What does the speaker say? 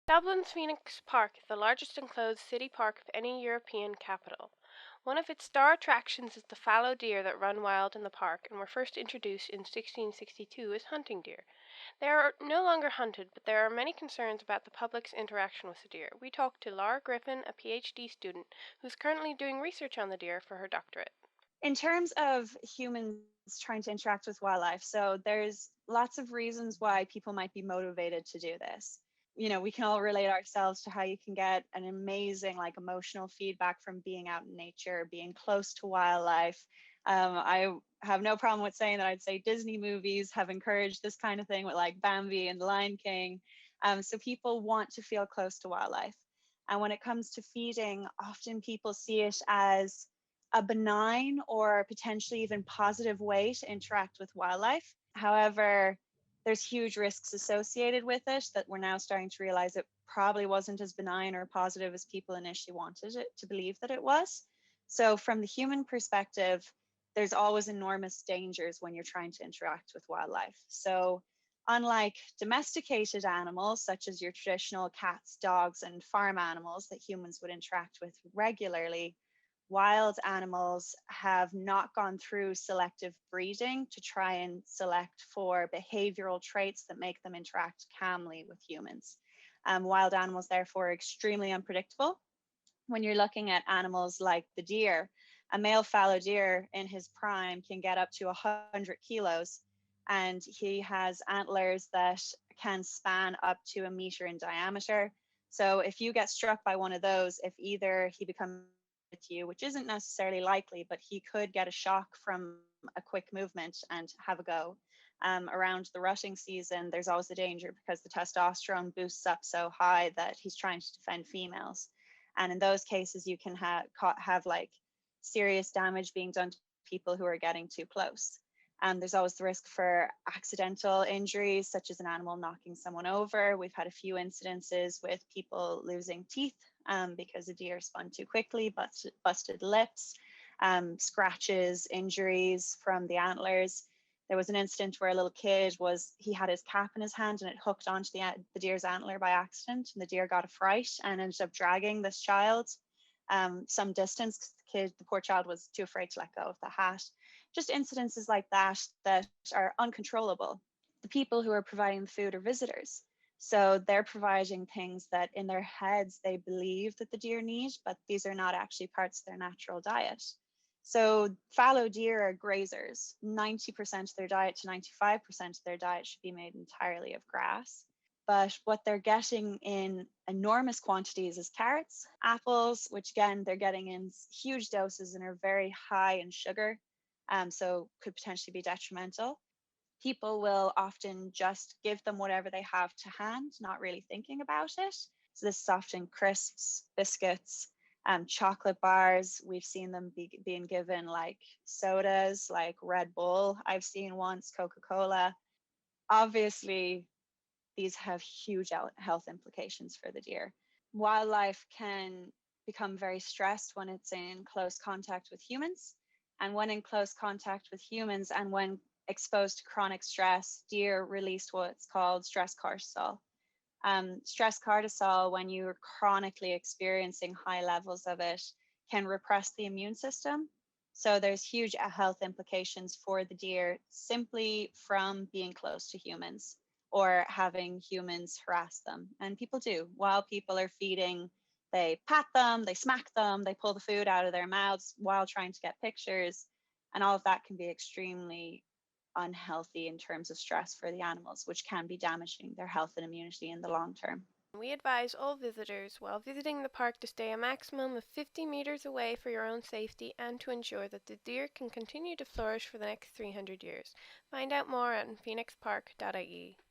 Dublin's Phoenix Park is the largest enclosed city park of any European capital. One of its star attractions is the fallow deer that run wild in the park and were first introduced in 1662 as hunting deer. They are no longer hunted, but there are many concerns about the public's interaction with the deer. We talked to Laura Griffin, a PhD student, who's currently doing research on the deer for her doctorate. In terms of humans trying to interact with wildlife, so there's lots of reasons why people might be motivated to do this. We can all relate ourselves to how you can get an amazing, like, emotional feedback from being out in nature, being close to wildlife. I have no problem with saying that I'd say Disney movies have encouraged this kind of thing with like Bambi and The Lion King. So people want to feel close to wildlife. And when it comes to feeding, often people see it as a benign or potentially even positive way to interact with wildlife. However, there's huge risks associated with it that we're now starting to realize it probably wasn't as benign or positive as people initially wanted it to believe that it was. So from the human perspective, there's always enormous dangers when you're trying to interact with wildlife. So unlike domesticated animals, such as your traditional cats, dogs, and farm animals that humans would interact with regularly, wild animals have not gone through selective breeding to try and select for behavioral traits that make them interact calmly with humans. Wild animals, therefore, are extremely unpredictable. When you're looking at animals like the deer, a male fallow deer in his prime can get up to 100 kilos, and he has antlers that can span up to a meter in diameter. So if you get struck by one of those, if either he becomes with you, which isn't necessarily likely, but he could get a shock from a quick movement and have a go. Around the rutting season, there's always the danger because the testosterone boosts up so high that he's trying to defend females. And in those cases, you can have like serious damage being done to people who are getting too close. There's always the risk for accidental injuries, such as an animal knocking someone over. We've had a few incidences with people losing teeth because a deer spun too quickly, busted lips, scratches, injuries from the antlers. There was an incident where a little kid he had his cap in his hand and it hooked onto the deer's antler by accident, and the deer got a fright and ended up dragging this child some distance because the poor child was too afraid to let go of the hat. Just incidences like that that are uncontrollable. The people who are providing the food are visitors. So they're providing things that in their heads they believe that the deer need, but these are not actually parts of their natural diet. So fallow deer are grazers. 90% of their diet to 95% of their diet should be made entirely of grass. But what they're getting in enormous quantities is carrots, apples, which again, they're getting in huge doses and are very high in sugar, so could potentially be detrimental. People will often just give them whatever they have to hand, not really thinking about it. So this is often crisps, biscuits, chocolate bars. We've seen them being given like sodas, like Red Bull. I've seen once Coca-Cola. Obviously, these have huge health implications for the deer. Wildlife can become very stressed when it's in close contact with humans. And when in close contact with humans and when exposed to chronic stress, deer release what's called stress cortisol. Stress cortisol, when you're chronically experiencing high levels of it, can repress the immune system. So there's huge health implications for the deer simply from being close to humans or having humans harass them. And people do. While people are feeding, they pat them, they smack them, they pull the food out of their mouths while trying to get pictures. And all of that can be extremely unhealthy in terms of stress for the animals, which can be damaging their health and immunity in the long term. We advise all visitors while visiting the park to stay a maximum of 50 meters away for your own safety and to ensure that the deer can continue to flourish for the next 300 years. Find out more at phoenixpark.ie.